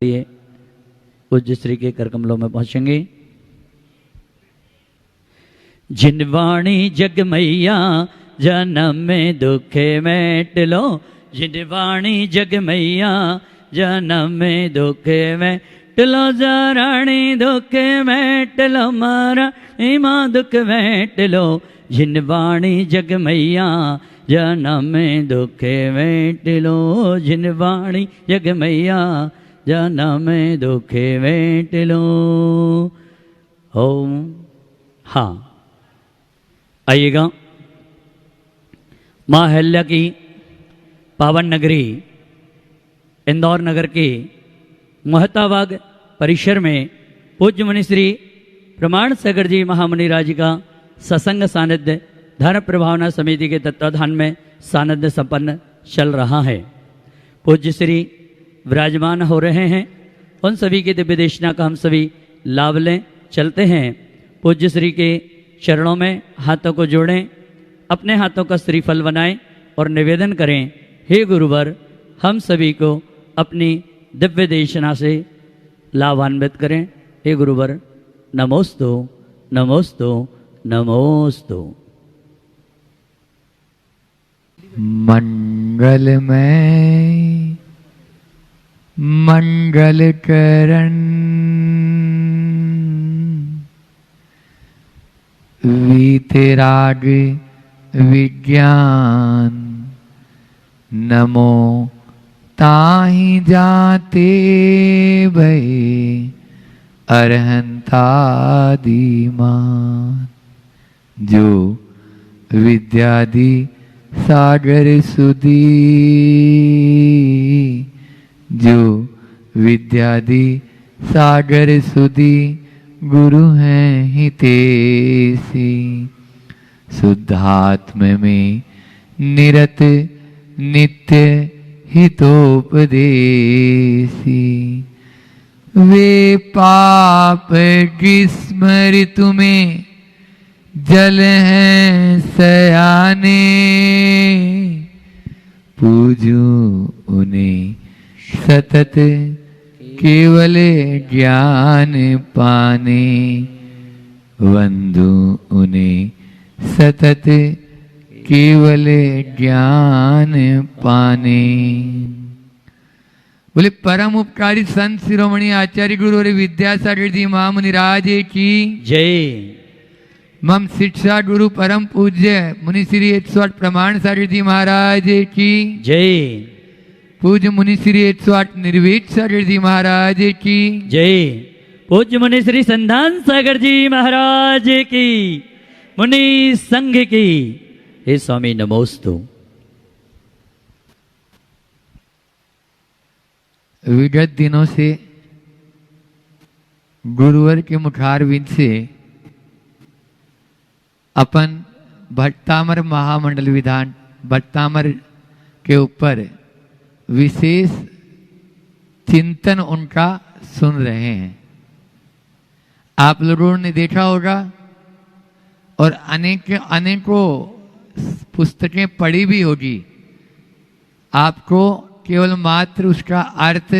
ये पूज्य श्री के कर कमलों में पहुंचेंगे। जिनवाणी जग मैया जन्म में दुखे मेट लो, जिनवाणी जग मैया जन्म में दुखे मेट लो, जराणी दुखे मेट लो, मारा माँ दुख मेट लो। जिनवाणी जग मैया जन्म में दुखे मेट लो, जिनवाणी जग मैया जन्म में दुखे मेट लो। ओम। हाँ, आइएगा। माँ अहिल्या की पावन नगरी इंदौर नगर के महताबाग परिसर में पूज्य मुनि श्री प्रमाण सागर जी महामुनि राज का सत्संग सानिध्य धर्म प्रभावना समिति के तत्वाधान में सानिध्य संपन्न चल रहा है। पूज्य श्री विराजमान हो रहे हैं, उन सभी के दिव्य देशना का हम सभी लाभ लें। चलते हैं पूज्य श्री के चरणों में हाथों को जोड़ें, अपने हाथों का श्रीफल बनाएं और निवेदन करें, हे गुरुवर हम सभी को अपनी दिव्य देशना से लाभान्वित करें। हे गुरुवर नमोस्तु नमोस्तु नमोस्तु। मंगलमय मंगलकरण वीतराग विज्ञान, नमो ताहि जाते भये अरहंतादिमान। जो विद्यादि सागर सुधी, जो विद्यादि सागर सुधी गुरु हैं हितेसी। शुद्धात्म में निरत नित्य हितोपदेशी। वे पाप ग्रीष्म ऋतु में जल हैं सयाने। पूजू उन्हें सतत केवल ज्ञान पाने। वंदू उन्हें सतत केवल ज्ञान पाने। बोले परम उपकारी संत शिरोमणि आचार्य गुरु और विद्यासागर जी महामुनि राज की जय। मम शिक्षा गुरु परम पूज्य मुनि श्री 108 प्रमाण सागर जी महाराज की जय। पूज्य मुनि श्री 108 निर्भीक सागर जी महाराज की जय। पूज्य मुनि श्री संधान सागर जी महाराज की, मुनि संघ की। हे स्वामी नमोस्तु। विगत दिनों से गुरुवर के मुखारविंद से अपन भट्टामर महामंडल विधान भट्टामर के ऊपर विशेष चिंतन उनका सुन रहे हैं। आप लोगों ने देखा होगा और अनेकों पुस्तकें पढ़ी भी होगी। आपको केवल मात्र उसका अर्थ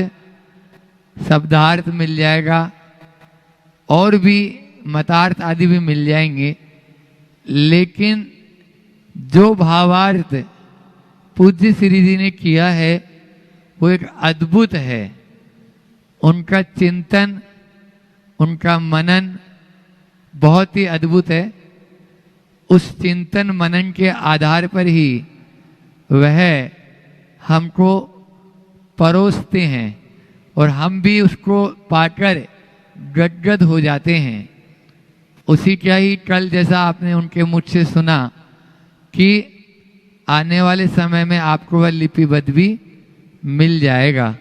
शब्दार्थ मिल जाएगा और भी मतार्थ आदि भी मिल जाएंगे, लेकिन जो भावार्थ पूज्य श्री जी ने किया है वो एक अद्भुत है। उनका चिंतन, उनका मनन बहुत ही अद्भुत है। उस चिंतन मनन के आधार पर ही वह हमको परोसते हैं और हम भी उसको पाकर गदगद हो जाते हैं। उसी क्या ही कल जैसा आपने उनके मुझ से सुना कि आने वाले समय में आपको वह लिपिबद्ध भी मिल जाएगा।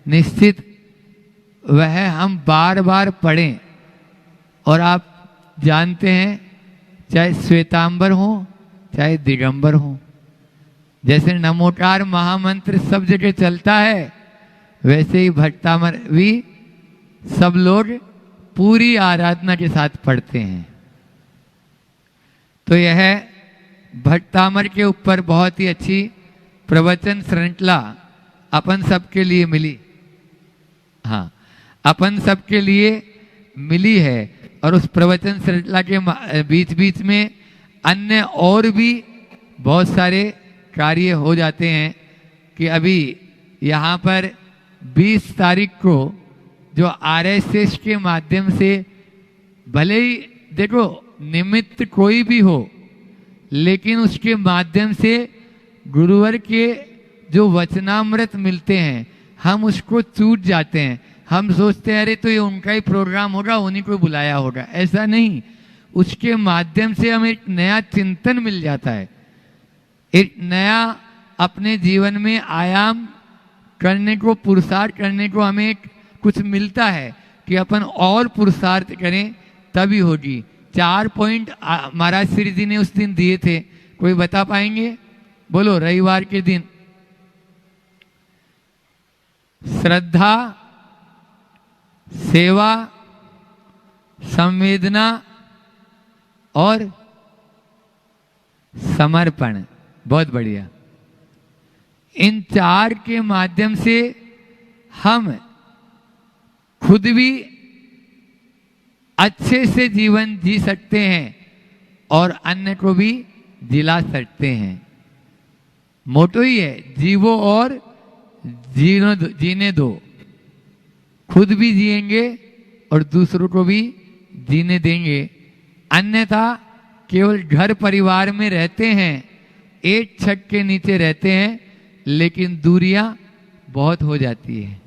निश्चित वह हम बार बार पढ़ें। और आप जानते हैं चाहे श्वेतांबर हो चाहे दिगंबर हो, जैसे नमोकार महामंत्र सब जगह चलता है, वैसे ही भट्टामर भी सब लोग पूरी आराधना के साथ पढ़ते हैं। तो यह भट्टामर के ऊपर बहुत ही अच्छी प्रवचन श्रृंखला अपन सबके लिए मिली। हाँ, अपन सबके लिए मिली है। और उस प्रवचन श्रृंखला के बीच बीच में अन्य और भी बहुत सारे कार्य हो जाते हैं कि अभी यहाँ पर 20 तारीख को जो आरएसएस के माध्यम से, भले ही देखो निमित्त कोई भी हो, लेकिन उसके माध्यम से गुरुवर के जो वचनामृत मिलते हैं हम उसको चूट जाते हैं। हम सोचते हैं अरे तो ये उनका ही प्रोग्राम होगा, उन्हीं को बुलाया होगा। ऐसा नहीं, उसके माध्यम से हमें एक नया चिंतन मिल जाता है, एक नया अपने जीवन में आयाम करने को, पुरुषार्थ करने को हमें एक कुछ मिलता है कि अपन और पुरुषार्थ करें तभी होगी। 4 पॉइंट महाराज श्री जी ने उस दिन दिए थे, कोई बता पाएंगे? बोलो। रविवार के दिन श्रद्धा, सेवा, संवेदना और समर्पण। बहुत बढ़िया। इन 4 के माध्यम से हम खुद भी अच्छे से जीवन जी सकते हैं और अन्य को भी जिला सकते हैं। मोटो ही है, जीवो और जीने दो। खुद भी जिएंगे और दूसरों को भी जीने देंगे। अन्यथा केवल घर परिवार में रहते हैं, एक छत के नीचे रहते हैं, लेकिन दूरियां बहुत हो जाती है।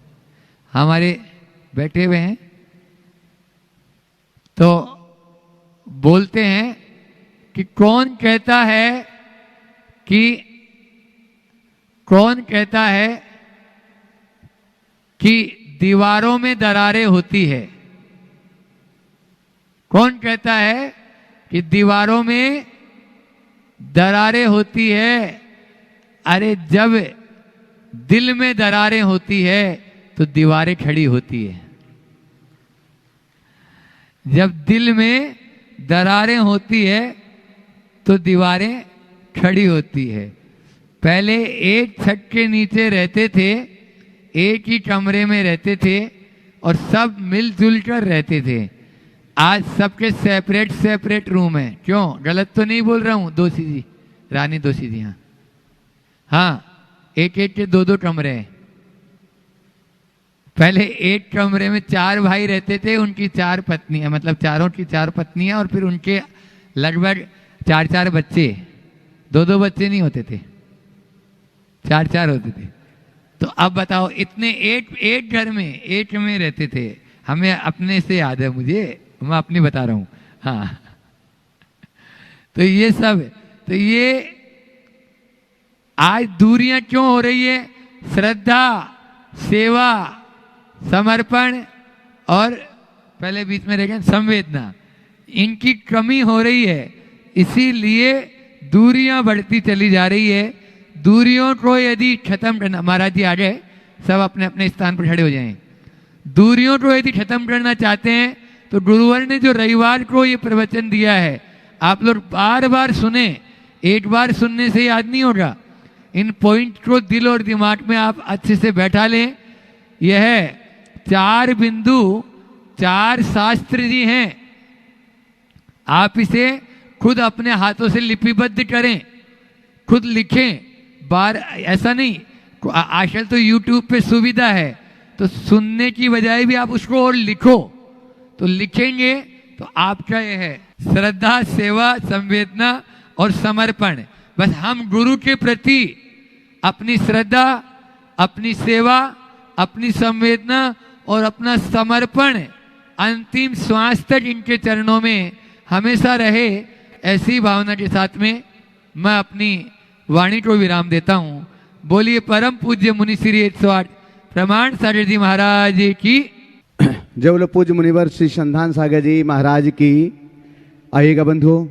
हमारे बैठे हुए हैं तो बोलते हैं कि कौन कहता है कि दीवारों में दरारें होती है? कौन कहता है कि दीवारों में दरारें होती है? अरे जब दिल में दरारें होती है तो दीवारें खड़ी होती है। जब दिल में दरारें होती है तो दीवारें खड़ी होती है। पहले एक छत के नीचे रहते थे, एक ही कमरे में रहते थे और सब मिलजुल कर रहते थे। आज सबके सेपरेट सेपरेट रूम है। क्यों? गलत तो नहीं बोल रहा हूं? दोषी जी, रानी दोषी जी, हाँ हाँ, एक एक के 2-2 कमरे हैं। पहले एक कमरे में 4 भाई रहते थे, उनकी 4 पत्नियां, मतलब चारों की 4 पत्नियां और फिर उनके लगभग 4-4 बच्चे। 2-2 बच्चे नहीं होते थे, 4-4 होते थे। तो अब बताओ, इतने एक घर में एक में रहते थे। हमें अपने से याद है, मुझे, मैं अपनी बता रहा हूं। हाँ, तो ये सब, तो ये आज दूरियां क्यों हो रही है? श्रद्धा, सेवा, समर्पण और पहले बीच में रह गए संवेदना, इनकी कमी हो रही है। इसीलिए दूरियां बढ़ती चली जा रही है। दूरियों को यदि खत्म करना, महाराज जी आ जाए, सब अपने अपने स्थान पर खड़े हो जाएं। दूरियों को यदि खत्म करना चाहते हैं तो गुरुवर ने जो रविवार को ये प्रवचन दिया है, आप लोग बार बार सुने। एक बार सुनने से याद नहीं होगा। इन पॉइंट को दिल और दिमाग में आप अच्छे से बैठा लें। यह 4 बिंदु 4 शास्त्र जी हैं। आप इसे खुद अपने हाथों से लिपिबद्ध करें, खुद लिखें। बार ऐसा नहीं, आजकल तो YouTube पे सुविधा है, तो सुनने की बजाय भी आप उसको और लिखो। तो लिखेंगे तो आपका यह है श्रद्धा, सेवा, संवेदना और समर्पण। बस हम गुरु के प्रति अपनी श्रद्धा, अपनी सेवा, अपनी संवेदना और अपना समर्पण अंतिम श्वास तक इनके चरणों में हमेशा रहे, ऐसी भावना के साथ में मैं अपनी वाणी को विराम देता हूं। बोलिए परम पूज्य मुनि श्री 108 प्रमाण सागर जी महाराज की। जय बोलो पूज्य मुनिवर श्री संधान सागर जी महाराज की। आइएगा बंधुओं,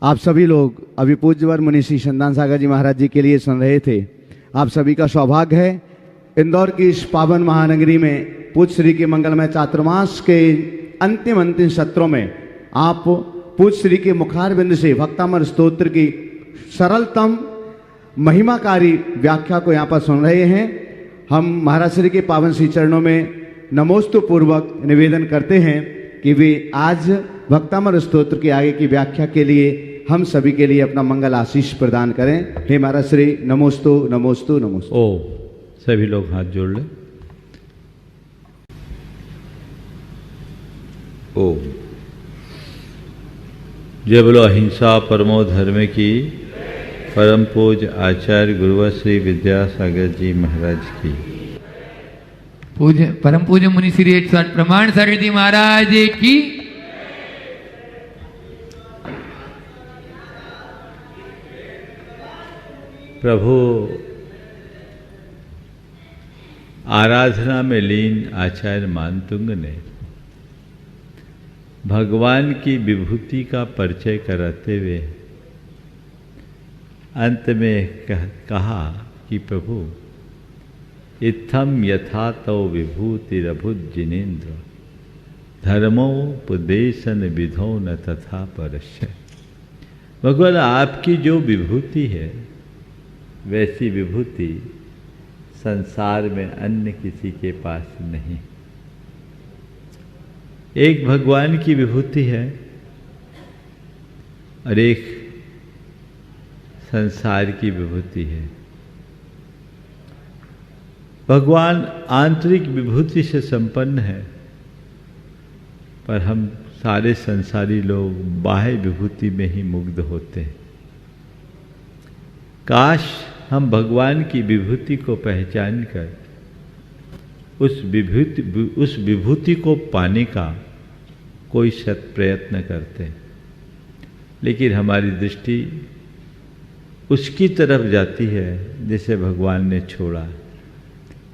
आप सभी लोग अभी पूज्यवर मुनि श्री संधान सागर जी महाराज जी के लिए सुन रहे थे। आप सभी का सौभाग्य है इंदौर की इस पावन महानगरी में पूज्य श्री के मंगलमय चातुर्मास के अंतिम सत्रों में आप पूज्य श्री के मुखारविंद से भक्तामर स्तोत्र की सरलतम महिमाकारी व्याख्या को यहाँ पर सुन रहे हैं। हम महाराज श्री के पावन श्री चरणों में नमोस्तु पूर्वक निवेदन करते हैं कि वे आज भक्तामर स्तोत्र के आगे की व्याख्या के लिए हम सभी के लिए अपना मंगल आशीष प्रदान करें। हे महाराज श्री, नमोस्तु नमोस्तु नमोस्तु। ओ सभी लोग हाथ जोड़ लें। ओ जय बोलो अहिंसा परमो धर्म की परम पूज आचार्य गुरुवर श्री विद्यासागर जी महाराज की। पूज्य परम पूज्य मुनि श्री 108 प्रमाण सागर जी महाराज की। प्रभु आराधना में लीन आचार्य मानतुंग ने भगवान की विभूति का परिचय कराते हुए अंत में कहा कि प्रभु इत्थम यथा तव विभूतिरभुत जिनेन्द्र धर्मोपदेशन विधो न तथा परस्य। भगवान आपकी जो विभूति है वैसी विभूति संसार में अन्य किसी के पास नहीं। एक भगवान की विभूति है और एक संसार की विभूति है। भगवान आंतरिक विभूति से संपन्न है, पर हम सारे संसारी लोग बाह्य विभूति में ही मुग्ध होते हैं। काश हम भगवान की विभूति को पहचान कर उस विभूति को पाने का कोई शत प्रयत्न करते हैं, लेकिन हमारी दृष्टि उसकी तरफ जाती है जिसे भगवान ने छोड़ा।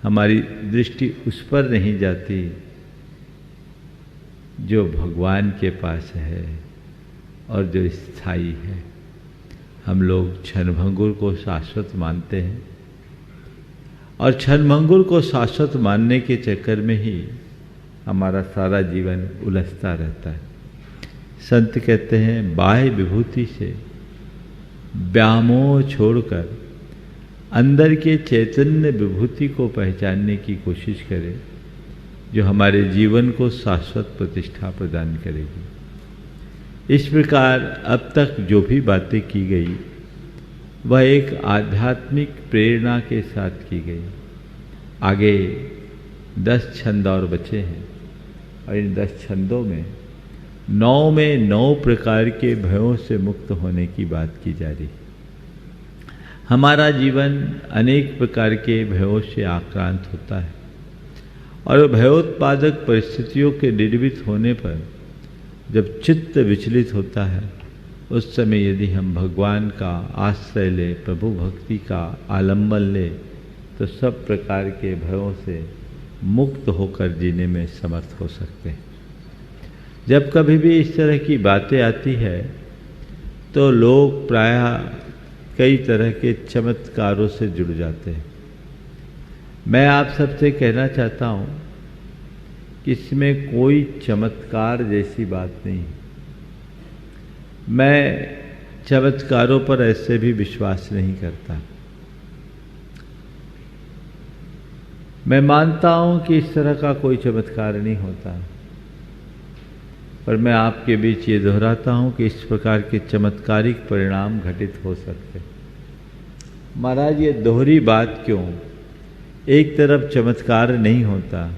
हमारी दृष्टि उस पर नहीं जाती जो भगवान के पास है और जो स्थायी है। हम लोग क्षणभंगुर को शाश्वत मानते हैं और क्षणभंगुर को शाश्वत मानने के चक्कर में ही हमारा सारा जीवन उलझता रहता है। संत कहते हैं बाह्य विभूति से व्यामोह छोड़कर अंदर के चैतन्य विभूति को पहचानने की कोशिश करें जो हमारे जीवन को शाश्वत प्रतिष्ठा प्रदान करेगी। इस प्रकार अब तक जो भी बातें की गई वह एक आध्यात्मिक प्रेरणा के साथ की गई। आगे 10 छंद और बचे हैं और इन 10 छंदों में 9 प्रकार के भयों से मुक्त होने की बात की जा रही। हमारा जीवन अनेक प्रकार के भयों से आक्रांत होता है और भयोत्पादक परिस्थितियों के निर्मित होने पर जब चित्त विचलित होता है उस समय यदि हम भगवान का आश्रय ले, प्रभु भक्ति का आलंबन ले, तो सब प्रकार के भयों से मुक्त होकर जीने में समर्थ हो सकते हैं। जब कभी भी इस तरह की बातें आती है तो लोग प्रायः कई तरह के चमत्कारों से जुड़ जाते हैं। मैं आप सबसे कहना चाहता हूँ कि इसमें कोई चमत्कार जैसी बात नहीं। मैं चमत्कारों पर ऐसे भी विश्वास नहीं करता। मैं मानता हूँ कि इस तरह का कोई चमत्कार नहीं होता, पर मैं आपके बीच ये दोहराता हूँ कि इस प्रकार के चमत्कारिक परिणाम घटित हो सकते। महाराज ये दोहरी बात क्यों? एक तरफ चमत्कार नहीं होता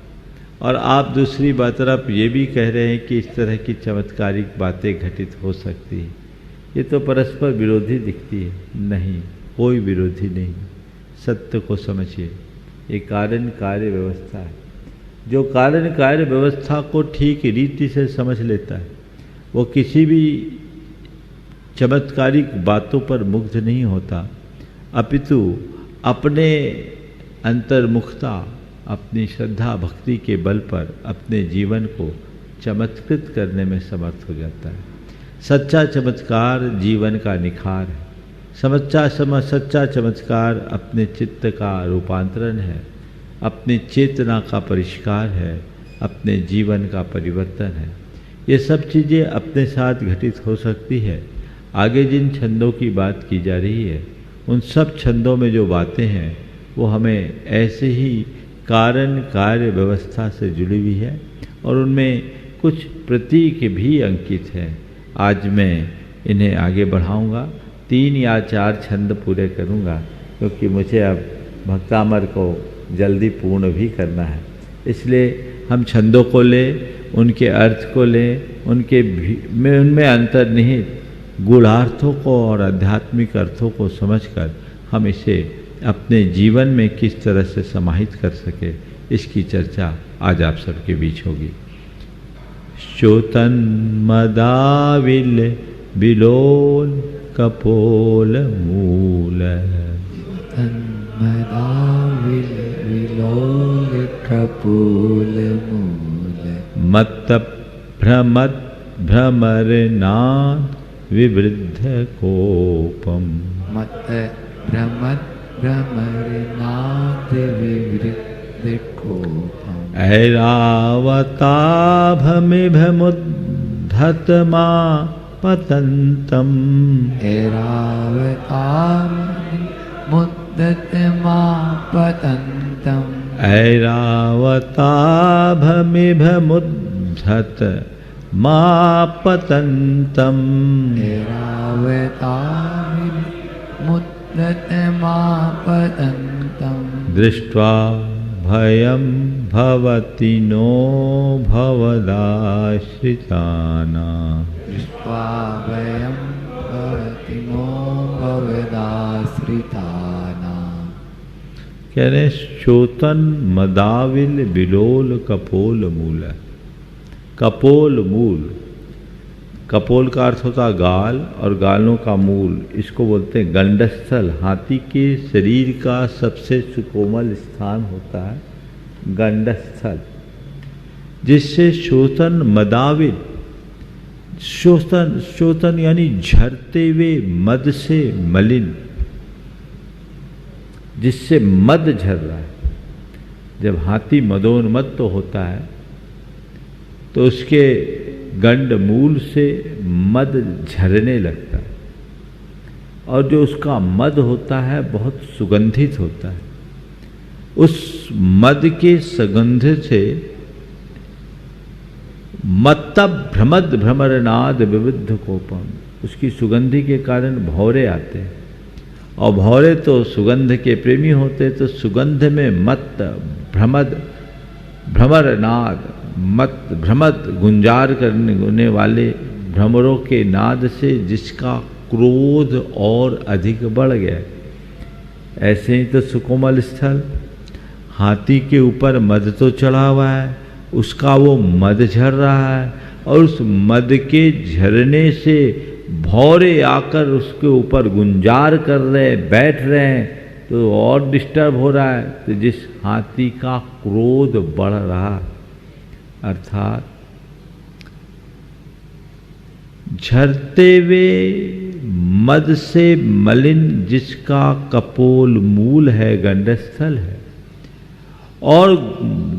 और आप दूसरी तरफ ये भी कह रहे हैं कि इस तरह की चमत्कारिक बातें घटित हो सकती है। ये तो परस्पर विरोधी दिखती है। नहीं, कोई विरोधी नहीं। सत्य को समझिए, ये कारण कार्य व्यवस्था है। जो कारण कार्य व्यवस्था को ठीक रीति से समझ लेता है वो किसी भी चमत्कारिक बातों पर मुग्ध नहीं होता, अपितु अपने अंतर्मुखता, अपनी श्रद्धा भक्ति के बल पर अपने जीवन को चमत्कृत करने में समर्थ हो जाता है। सच्चा चमत्कार जीवन का निखार है। सच्चा चमत्कार अपने चित्त का रूपांतरण है, अपनी चेतना का परिष्कार है, अपने जीवन का परिवर्तन है। ये सब चीज़ें अपने साथ घटित हो सकती है। आगे जिन छंदों की बात की जा रही है उन सब छंदों में जो बातें हैं वो हमें ऐसे ही कारण कार्य व्यवस्था से जुड़ी हुई है और उनमें कुछ प्रतीक भी अंकित हैं। आज मैं इन्हें आगे बढ़ाऊंगा, 3 या 4 छंद पूरे करूंगा क्योंकि मुझे अब भक्तामर को जल्दी पूर्ण भी करना है। इसलिए हम छंदों को लें, उनके अर्थ को लें, उनमें अंतर्निहित गूढ़ार्थों को और आध्यात्मिक अर्थों को समझकर हम इसे अपने जीवन में किस तरह से समाहित कर सके, इसकी चर्चा आज आप सबके बीच होगी। श्योतन मदाविल बिलोल कपोल मूल, मदाविल विलोल कपोल मूल, मत्त भ्रमत भ्रमरनाथ विवृद्ध कोपम, मत भ्रमत भ्रमरनाथ विवृद्ध कोपम, ऐरावताभमिभमुद्धतमा पतन्तम, ऐरावतामुद्धतमा पतन्तम, ऐरावताभमिभमुद्धतमा पतन्तम, ऐरावतामुद्धतमा पतन्तम, दृष्ट्वा भयं भवति नो भवदाश्रितानां, दृष्ट्वा भयं भवति नो भवदाश्रितानां। कह रहे श्योतन मदाविल बिलोल कपोल मूल। कपोल मूल, कपोल का अर्थ होता गाल और गालों का मूल, इसको बोलते हैं गंडस्थल। हाथी के शरीर का सबसे सुकोमल स्थान होता है गंडस्थल, जिससे श्योतन मदाविल, श्योतन यानी झरते हुए मद से मलिन, जिससे मद झर रहा है। जब हाथी मदोन्मत्त तो होता है तो उसके गंड मूल से मद झरने लगता है और जो उसका मद होता है बहुत सुगंधित होता है। उस मद के सुगंध से मत्तब भ्रमद भ्रमरनाद विविध कोपम, उसकी सुगंधि के कारण भौरे आते हैं और भौरे तो सुगंध के प्रेमी होते, तो सुगंध में मत्त भ्रमद भ्रमरनाद, मत भ्रमद गुंजार करने वाले भ्रमरों के नाद से जिसका क्रोध और अधिक बढ़ गया। ऐसे ही तो सुकोमल स्थल, हाथी के ऊपर मद तो चढ़ा हुआ है, उसका वो मद झर रहा है और उस मद के झरने से भौरे आकर उसके ऊपर गुंजार कर रहे, बैठ रहे हैं, तो और डिस्टर्ब हो रहा है। तो जिस हाथी का क्रोध बढ़ रहा, अर्थात झरते हुए मद से मलिन जिसका कपोल मूल है, गंडस्थल है, और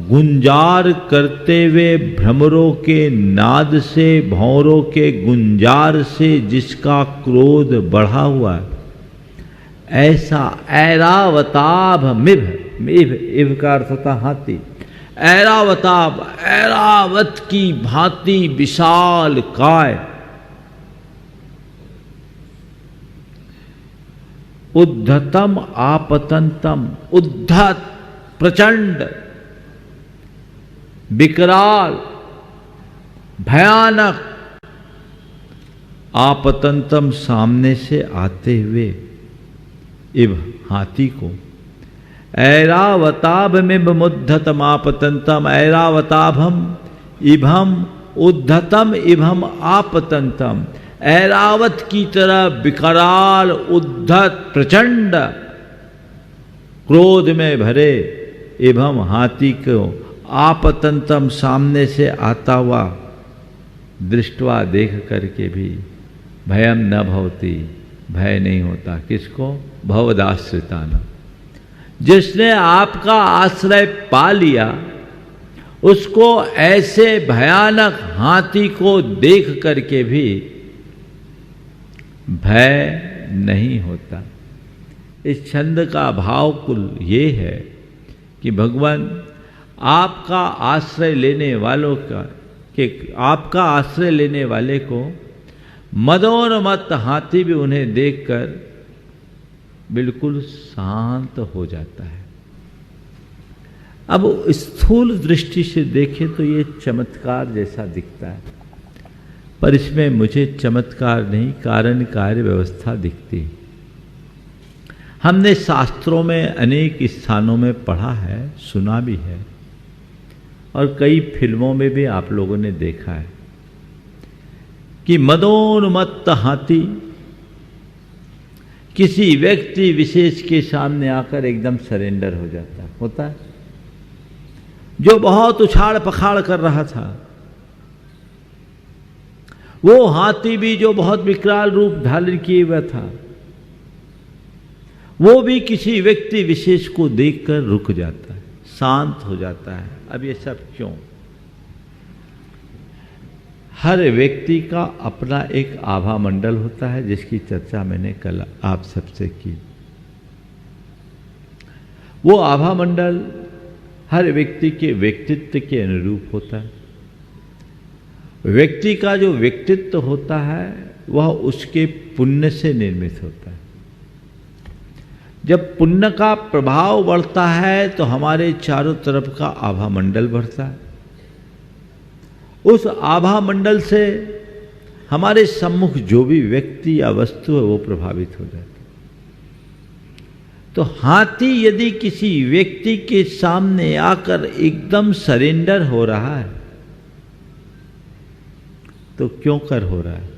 गुंजार करते हुए भ्रमरों के नाद से, भौरों के गुंजार से जिसका क्रोध बढ़ा हुआ है, ऐसा ऐरावताभ मिभ, मिभ इव का अर्थ होता हाथी, ऐरावताभ, ऐरावत की भांति विशाल काय, उद्धतम आपतंतम, उद्धत प्रचंड, विकराल, भयानक, आपतंतम सामने से आते हुए इव हाथी को, ऐरावताभ में मुद्धतम आपतंतम, ऐरावताभम इभम उद्धतम इभम आपतंतम, ऐरावत की तरह विकराल, उद्धत, प्रचंड, क्रोध में भरे एवं हाथी को आपतंतम सामने से आता हुआ दृष्टवा देख करके भी भयम न भवती, भय नहीं होता। किसको? भवदाश्रिताना, जिसने आपका आश्रय पा लिया उसको ऐसे भयानक हाथी को देख करके भी भय नहीं होता। इस छंद का भाव कुल ये है कि भगवान आपका आश्रय लेने वालों का कि आपका आश्रय लेने वाले को मदोन्मत्त हाथी भी उन्हें देखकर बिल्कुल शांत हो जाता है। अब स्थूल दृष्टि से देखें तो ये चमत्कार जैसा दिखता है, पर इसमें मुझे चमत्कार नहीं कारण कार्य व्यवस्था दिखती। हमने शास्त्रों में अनेक स्थानों में पढ़ा है, सुना भी है, और कई फिल्मों में भी आप लोगों ने देखा है कि मदोन्मत्त हाथी किसी व्यक्ति विशेष के सामने आकर एकदम सरेंडर हो जाता होता है। जो बहुत उछाड़ पखाड़ कर रहा था, वो हाथी भी जो बहुत विकराल रूप धारण किए हुआ था, वो भी किसी व्यक्ति विशेष को देखकर रुक जाता है, शांत हो जाता है। अब ये सब क्यों? हर व्यक्ति का अपना एक आभा मंडल होता है, जिसकी चर्चा मैंने कल आप सबसे की। वो आभा मंडल हर व्यक्ति के व्यक्तित्व के अनुरूप होता है। व्यक्ति का जो व्यक्तित्व होता है वह उसके पुण्य से निर्मित होता है। जब पुण्य का प्रभाव बढ़ता है तो हमारे चारों तरफ का आभा मंडल बढ़ता है। उस आभा मंडल से हमारे सम्मुख जो भी व्यक्ति या वस्तु है वो प्रभावित हो जाता है। तो हाथी यदि किसी व्यक्ति के सामने आकर एकदम सरेंडर हो रहा है तो क्यों कर हो रहा है?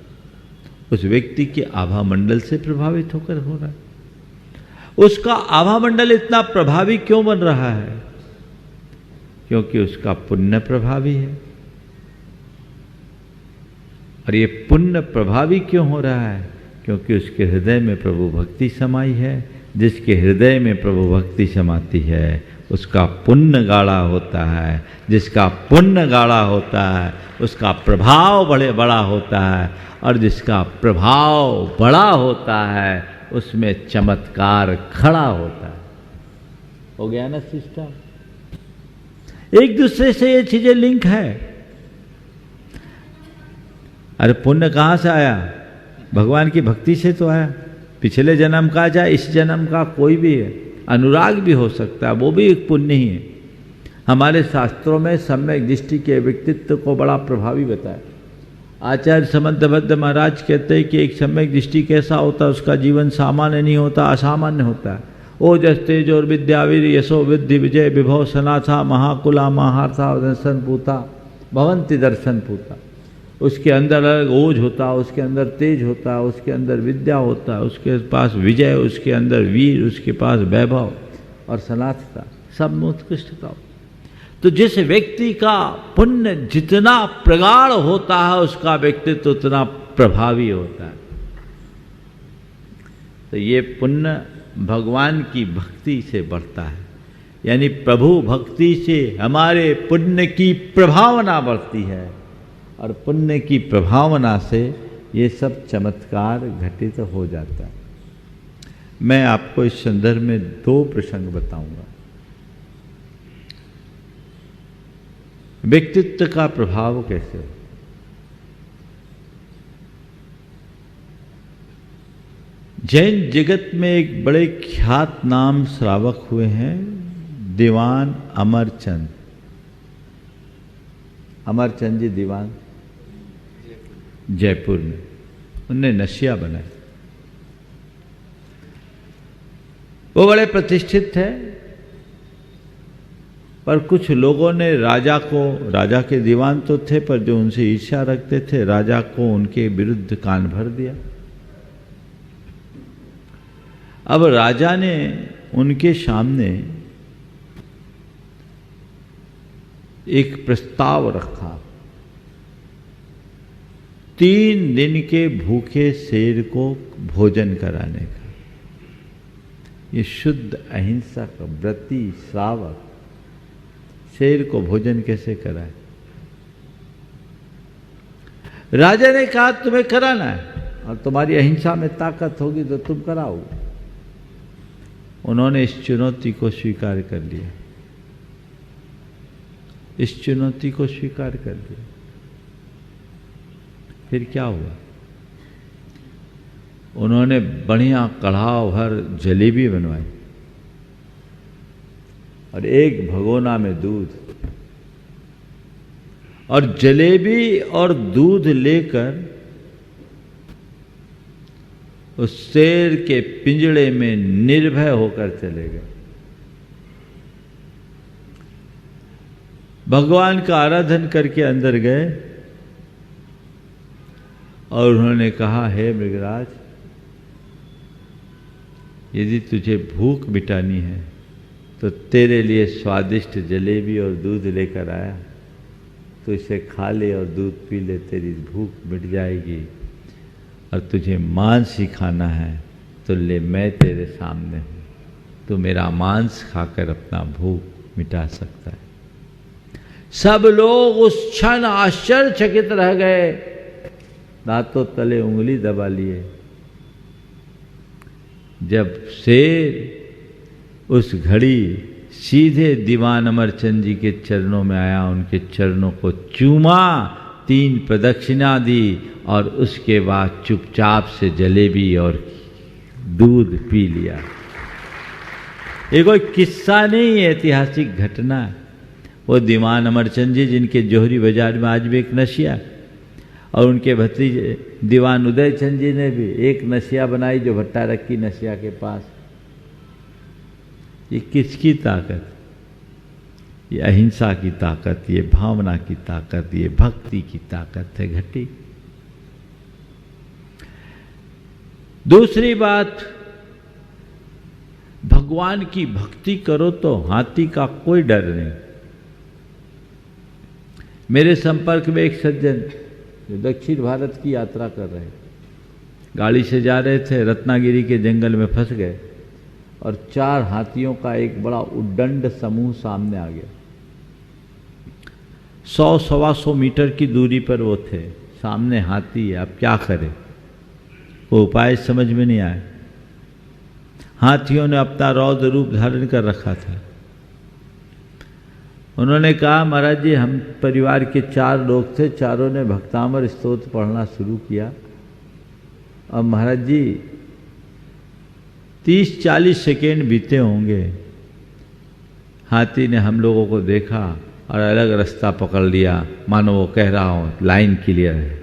उस व्यक्ति के आभा मंडल से प्रभावित होकर हो रहा है। उसका आभा मंडल इतना प्रभावी क्यों बन रहा है? क्योंकि उसका पुण्य प्रभावी है। और ये पुण्य प्रभावी क्यों हो रहा है? क्योंकि उसके हृदय में प्रभु भक्ति समाई है। जिसके हृदय में प्रभु भक्ति समाती है उसका पुण्य गाढ़ा होता है। जिसका पुण्य गाढ़ा होता है उसका प्रभाव बड़ा होता है, और जिसका प्रभाव बड़ा होता है उसमें चमत्कार खड़ा होता है। हो गया ना सिस्टम? एक दूसरे से ये चीजें लिंक है। अरे पुण्य कहां से आया? भगवान की भक्ति से तो आया। पिछले जन्म का चाहे इस जन्म का कोई भी है, अनुराग भी हो सकता है, वो भी एक पुण्य ही है। हमारे शास्त्रों में सम्यक दृष्टि के व्यक्तित्व को बड़ा प्रभावी बताया। आचार्य समंतबद्ध महाराज कहते हैं कि एक सम्यक दृष्टि कैसा होता है, उसका जीवन सामान्य नहीं होता, असामान्य होता है। ओजस तेज और विद्यावीर यशो विद्धि विजय विभव सनाथा महाकुला महार्था दर्शन पूता भवंती दर्शन पूता। उसके अंदर अलग ओज होता है, उसके अंदर तेज होता है, उसके अंदर विद्या होता है, उसके पास विजय, उसके अंदर वीर, उसके पास वैभव और सनाथता, सब में उत्कृष्टता। तो जिस व्यक्ति का पुण्य जितना प्रगाढ़ होता है उसका व्यक्तित्व उतना प्रभावी होता है। तो ये पुण्य भगवान की भक्ति से बढ़ता है, यानी प्रभु भक्ति से हमारे पुण्य की प्रभावना बढ़ती है, और पुण्य की प्रभावना से ये सब चमत्कार घटित हो जाता है। मैं आपको इस संदर्भ में 2 प्रसंग बताऊंगा। व्यक्तित्व का प्रभाव कैसे हो? जैन जगत में एक बड़े ख्यात नाम श्रावक हुए हैं, दीवान अमरचंद। अमरचंद जी दीवान जयपुर में, उनने नशिया बनाए। वो बड़े प्रतिष्ठित थे, पर कुछ लोगों ने राजा के दीवान तो थे, पर जो उनसे ईर्ष्या रखते थे, राजा को उनके विरुद्ध कान भर दिया। अब राजा ने उनके सामने एक प्रस्ताव रखा, 3 दिन के भूखे शेर को भोजन कराने का। ये शुद्ध अहिंसक व्रती श्रावक शेर को भोजन कैसे कराए? राजा ने कहा तुम्हें कराना है और तुम्हारी अहिंसा में ताकत होगी तो तुम कराओगे। उन्होंने इस चुनौती को स्वीकार कर लिया, इस चुनौती को स्वीकार कर लिया। फिर क्या हुआ? उन्होंने बढ़िया कढ़ाव भर जलेबी बनवाई और एक भगोना में दूध, और जलेबी और दूध लेकर उस शेर के पिंजड़े में निर्भय होकर चले गए। भगवान का आराधन करके अंदर गए और उन्होंने कहा, हे मृगराज, यदि तुझे भूख मिटानी है तो तेरे लिए स्वादिष्ट जलेबी और दूध लेकर आया, तो इसे खा ले और दूध पी ले, तेरी भूख मिट जाएगी। और तुझे मांस ही खाना है तो ले, मैं तेरे सामने हूँ, तो मेरा मांस खाकर अपना भूख मिटा सकता है। सब लोग उस क्षण आश्चर्यचकित रह गए, दांतों तले उंगली दबा लिए। जब शेर उस घड़ी सीधे दीवान अमरचंद जी के चरणों में आया, उनके चरणों को चूमा, 3 प्रदक्षिणा दी और उसके बाद चुपचाप से जलेबी और दूध पी लिया। ये कोई किस्सा नहीं है, ऐतिहासिक घटना है। वो दीवान अमरचंद जी जिनके जोहरी बाजार में आज भी एक नशिया, और उनके भतीजे दीवान उदय चंद जी ने भी एक नशिया बनाई जो भट्टा रखी नशिया के पास। ये किसकी ताकत? ये अहिंसा की ताकत, ये भावना की ताकत, ये भक्ति की ताकत है घटी। दूसरी बात, भगवान की भक्ति करो तो हाथी का कोई डर नहीं। मेरे संपर्क में एक सज्जन जो दक्षिण भारत की यात्रा कर रहे, गाड़ी से जा रहे थे, रत्नागिरी के जंगल में फंस गए और 4 हाथियों का एक बड़ा उद्दंड समूह सामने आ गया। 100-125 मीटर की दूरी पर वो थे, सामने हाथी है, अब क्या करें? वो उपाय समझ में नहीं आया। हाथियों ने अपना रौद्र रूप धारण कर रखा था। उन्होंने कहा, महाराज जी, हम परिवार के 4 लोग थे, चारों ने भक्तामर स्तोत्र पढ़ना शुरू किया और महाराज जी 30-40 सेकेंड बीते होंगे, हाथी ने हम लोगों को देखा और अलग रास्ता पकड़ लिया, मानो वो कह रहा हो लाइन क्लियर है।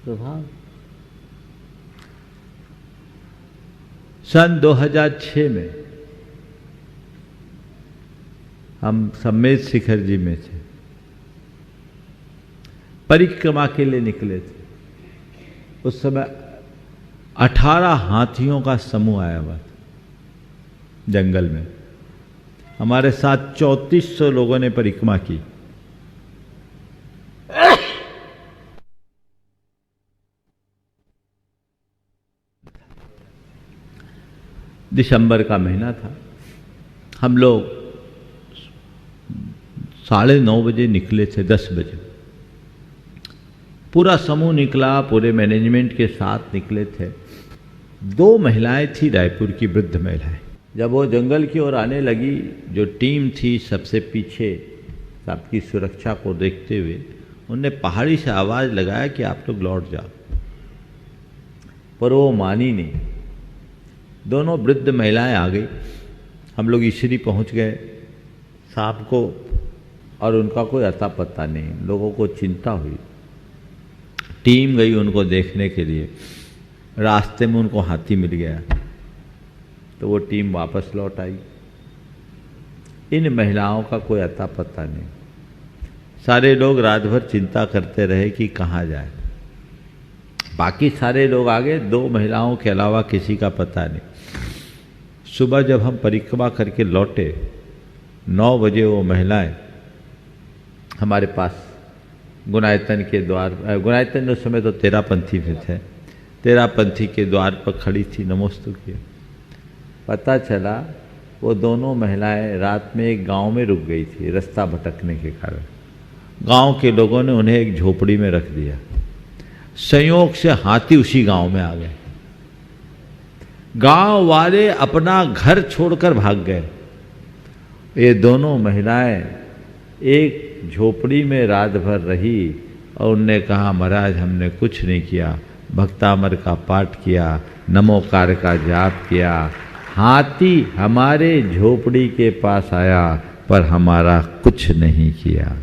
तो हाँ, सन 2006 में हम सम्मेद शिखर जी में थे, परिक्रमा के लिए निकले थे। उस समय 18 हाथियों का समूह आया हुआ था जंगल में। हमारे साथ 3400 लोगों ने परिक्रमा की। दिसंबर का महीना था। हम लोग 9:30 बजे निकले थे, 10 बजे पूरा समूह निकला, पूरे मैनेजमेंट के साथ निकले थे। 2 महिलाएं थी, रायपुर की वृद्ध महिलाएं। जब वो जंगल की ओर आने लगी, जो टीम थी सबसे पीछे, सबकी सुरक्षा को देखते हुए उनने पहाड़ी से आवाज़ लगाया कि आप लोग लौट जाओ, पर वो मानी नहीं। दोनों वृद्ध महिलाएं आ गई। हम लोग ईश्वरी पहुंच गए शाम को और उनका कोई अता पता नहीं। लोगों को चिंता हुई, टीम गई उनको देखने के लिए। रास्ते में उनको हाथी मिल गया तो वो टीम वापस लौट आई। इन महिलाओं का कोई अता पता नहीं। सारे लोग रात भर चिंता करते रहे कि कहाँ जाए। बाकी सारे लोग आ गए, 2 महिलाओं के अलावा किसी का पता नहीं। सुबह जब हम परिक्रमा करके लौटे 9 बजे वो महिलाएं हमारे पास गुनायतन के द्वार, गुनायतन उस समय तो तेरापंथी में थे, तेरापंथी के द्वार पर खड़ी थी, नमोस्तु किया। पता चला वो दोनों महिलाएं रात में एक गांव में रुक गई थी रास्ता भटकने के कारण। गांव के लोगों ने उन्हें एक झोपड़ी में रख दिया। संयोग से हाथी उसी गांव में आ गए। गांव वाले अपना घर छोड़कर भाग गए। ये दोनों महिलाएं एक झोपड़ी में रात भर रही और उनने कहा, महाराज हमने कुछ नहीं किया, भक्तामर का पाठ किया, नमोकार का जाप किया, हाथी हमारे झोपड़ी के पास आया पर हमारा कुछ नहीं किया।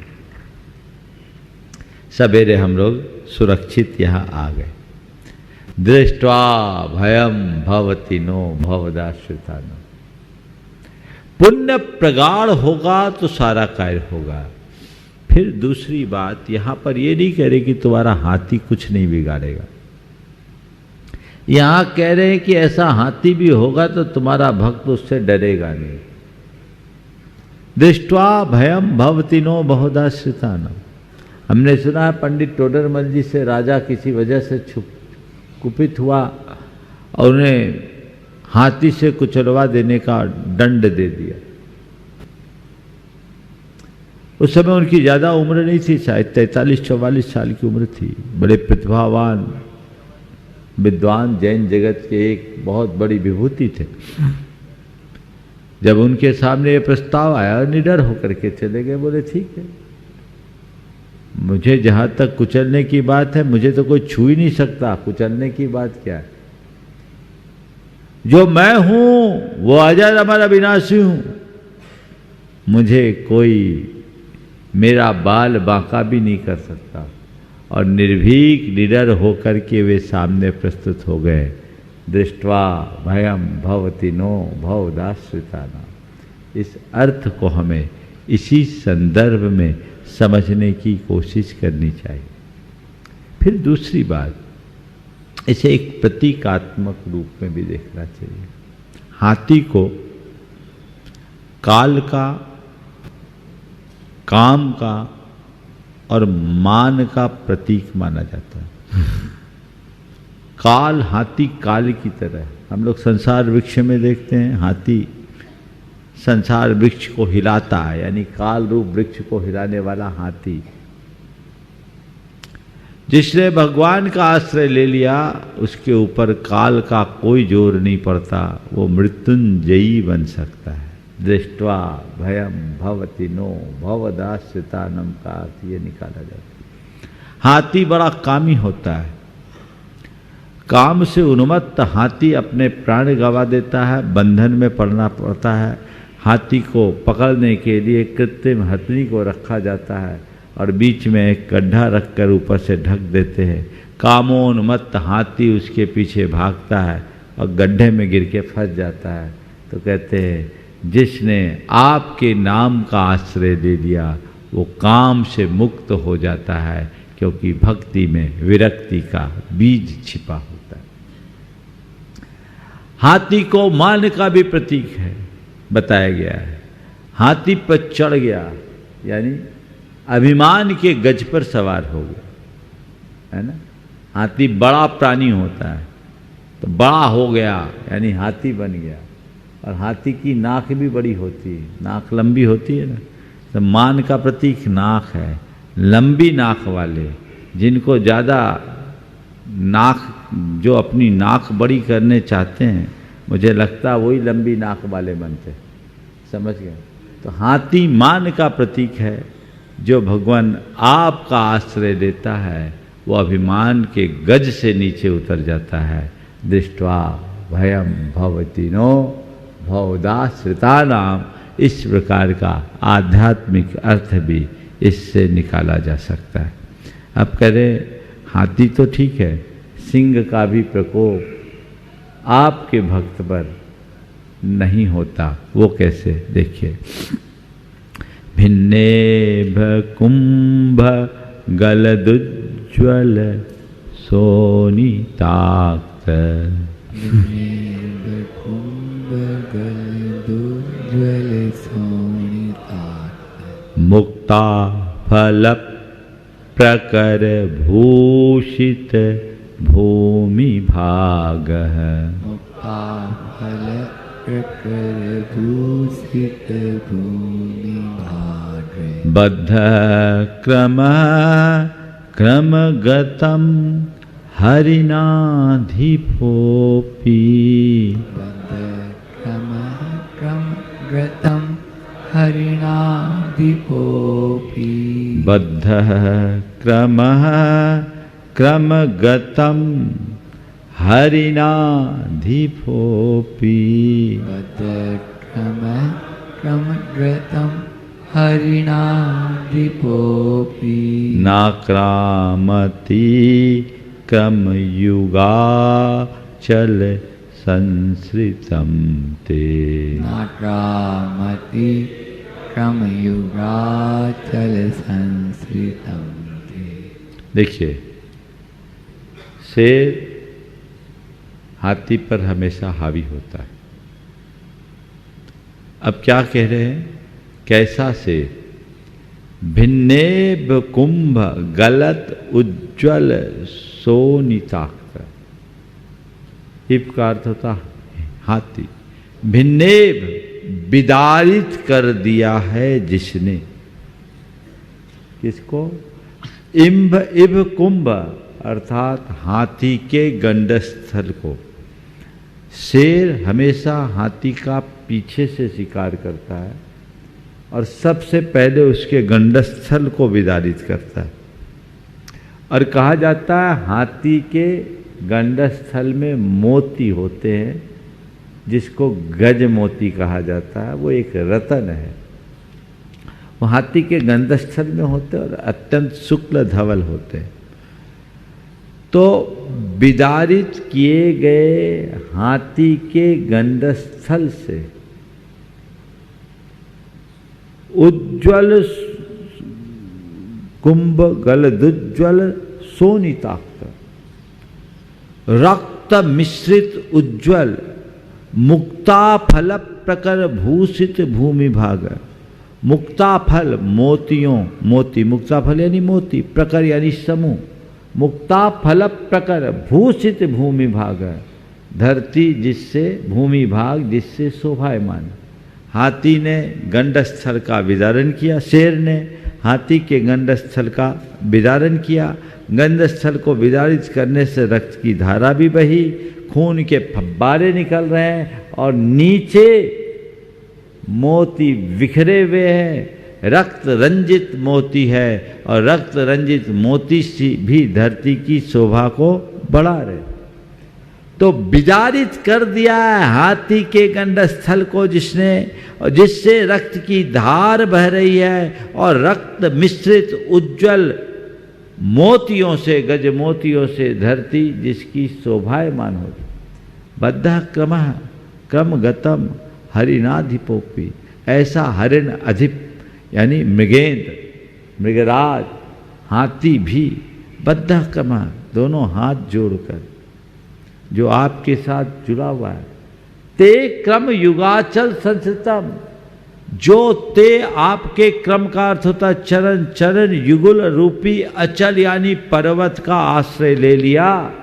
सवेरे हम लोग सुरक्षित यहाँ आ गए। दृष्ट्वा भयम भवति नो भवदाश्रिता नो। पुण्य प्रगाढ़ होगा तो सारा कार्य होगा। फिर दूसरी बात, यहां पर ये नहीं कह रहे कि तुम्हारा हाथी कुछ नहीं बिगाड़ेगा। यहां कह रहे हैं कि ऐसा हाथी भी होगा तो तुम्हारा भक्त उससे डरेगा नहीं। दृष्ट्वा भयम भवति नो बहुदाश्रिता नो। हमने सुना है पंडित टोडरमल जी से राजा किसी वजह से कुपित हुआ और उन्हें हाथी से कुचलवा देने का दंड दे दिया। उस समय उनकी ज्यादा उम्र नहीं थी, शायद 43-44 साल की उम्र थी। बड़े प्रतिभावान विद्वान जैन जगत के एक बहुत बड़ी विभूति थे। जब उनके सामने ये प्रस्ताव आया, निडर होकर के चले गए। बोले ठीक है, मुझे जहां तक कुचलने की बात है, मुझे तो कोई छू ही नहीं सकता, कुचलने की बात क्या है। जो मैं हूं वो अजर अमर अविनाशी हूं, मुझे कोई मेरा बाल बांका भी नहीं कर सकता। और निर्भीक निडर होकर के वे सामने प्रस्तुत हो गए। दृष्ट्वा भयम भवति नो भवदाश्रिता नाम। इस अर्थ को हमें इसी संदर्भ में समझने की कोशिश करनी चाहिए। फिर दूसरी बात, इसे एक प्रतीकात्मक रूप में भी देखना चाहिए। हाथी को काल का, काम का और मान का प्रतीक माना जाता है। काल, हाथी काल की तरह है। हम लोग संसार वृक्ष में देखते हैं हाथी संसार वृक्ष को हिलाता है, यानी काल रूप वृक्ष को हिलाने वाला हाथी। जिसने भगवान का आश्रय ले लिया उसके ऊपर काल का कोई जोर नहीं पड़ता, वो मृत्युंजयी बन सकता है। दृष्ट्वा भयम भवति नो भवदाश्रितानम का अर्थ ये निकाला जाता है। हाथी बड़ा कामी होता है। काम से उन्मत्त हाथी अपने प्राण गंवा देता है, बंधन में पड़ना पड़ता है। हाथी को पकड़ने के लिए कृत्रिम हथनी को रखा जाता है और बीच में एक गड्ढा रखकर ऊपर से ढक देते हैं। कामोन्मत्त हाथी उसके पीछे भागता है और गड्ढे में गिर के फंस जाता है। तो कहते हैं जिसने आपके नाम का आश्रय ले लिया वो काम से मुक्त हो जाता है, क्योंकि भक्ति में विरक्ति का बीज छिपा होता है। हाथी को मान का भी प्रतीक है, बताया गया है। हाथी पर चढ़ गया यानी अभिमान के गज पर सवार हो गया, है ना। हाथी बड़ा प्राणी होता है, तो बड़ा हो गया यानी हाथी बन गया। और हाथी की नाक भी बड़ी होती है, नाक लंबी होती है ना, तो मान का प्रतीक नाक है। लंबी नाक वाले, जिनको ज़्यादा नाक, जो अपनी नाक बड़ी करने चाहते हैं, मुझे लगता है वही लंबी नाक वाले बनते, समझ गए। तो हाथी मान का प्रतीक है। जो भगवान आपका आश्रय लेता है वो अभिमान के गज से नीचे उतर जाता है। दृष्ट्वा भयम भवति नो भवदाश्रिता नाम, इस प्रकार का आध्यात्मिक अर्थ भी इससे निकाला जा सकता है। अब कह रहे हाथी तो ठीक है, सिंह का भी प्रकोप आपके भक्त पर नहीं होता। वो कैसे, देखिए। भिन्नेभ कुंभ गलदुज्ज्वल सोनिताक्त, मुक्ता फल प्रकर भूषित भूमि भाग, मुक्ता फल प्रकर भूषित भूमि भाग, बद्ध क्रम क्रमगतम हरिनाधिपोऽपि बद्धक्रमगतं हरिणाधिपोऽपि बद्धः क्रमः क्रमगतं हरिनाधिपोऽपि बद्धक्रमगतं हरिणाधिपोऽपि नाक्रामति क्रमयुगाचल संसृतं ते नाक्रामति क्रमयुगाचल संसृतं ते। देखिए, शेर हाथी पर हमेशा हावी होता है। अब क्या कह रहे हैं? कैसा शेर? भिन्नेब कुंभ गलत उज्ज्वल सोनिताक्त। इब का अर्थ होता हाथी। भिन्नेब विदारित कर दिया है जिसने। किसको? इम्भ इब कुंभ अर्थात हाथी के गंडस्थल को। शेर हमेशा हाथी का पीछे से शिकार करता है और सबसे पहले उसके गंडस्थल को विदारित करता है। और कहा जाता है हाथी के गंडस्थल में मोती होते हैं, जिसको गज मोती कहा जाता है। वो एक रतन है। वो हाथी के गंडस्थल में होते हैं और अत्यंत शुक्ल धवल होते हैं। तो विदारित किए गए हाथी के गंडस्थल से उज्ज्वल कुंभ गलदुज्ज्वल सोनिताक्त रक्त मिश्रित उज्ज्वल मुक्ता फल प्रकर भूषित भूमि भाग। मुक्ता फल मोतियों, मोती मुक्ता फल यानी मोती, प्रकर यानी समूह। मुक्ता फल प्रकर भूषित भूमि भाग, धरती जिससे भूमि भाग जिससे शोभायमान। हाथी ने गंडस्थल का विदारण किया, शेर ने हाथी के गंडस्थल का विदारण किया। गंडस्थल को विदारित करने से रक्त की धारा भी बही, खून के फव्वारे निकल रहे हैं और नीचे मोती बिखरे हुए हैं। रक्त रंजित मोती है और रक्त रंजित मोती सी भी धरती की शोभा को बढ़ा रहे। तो विदारित कर दिया है हाथी के गंडस्थल को जिसने, और जिससे रक्त की धार बह रही है और रक्त मिश्रित उज्ज्वल मोतियों से, गज मोतियों से धरती जिसकी शोभायमान होती। बद्ध क्रमः क्रमगतम हरिनाधिपोऽपि, ऐसा हरिण अधिप यानी मृगेंद्र, मृगराज, हाथी भी बद्ध क्रमः दोनों हाथ जोड़कर जो आपके साथ जुड़ा हुआ है। ते क्रम युगाचल संस्कृतम, जो ते आपके क्रम का अर्थ होता है चरण, चरण युगल रूपी अचल यानी पर्वत का आश्रय ले लिया।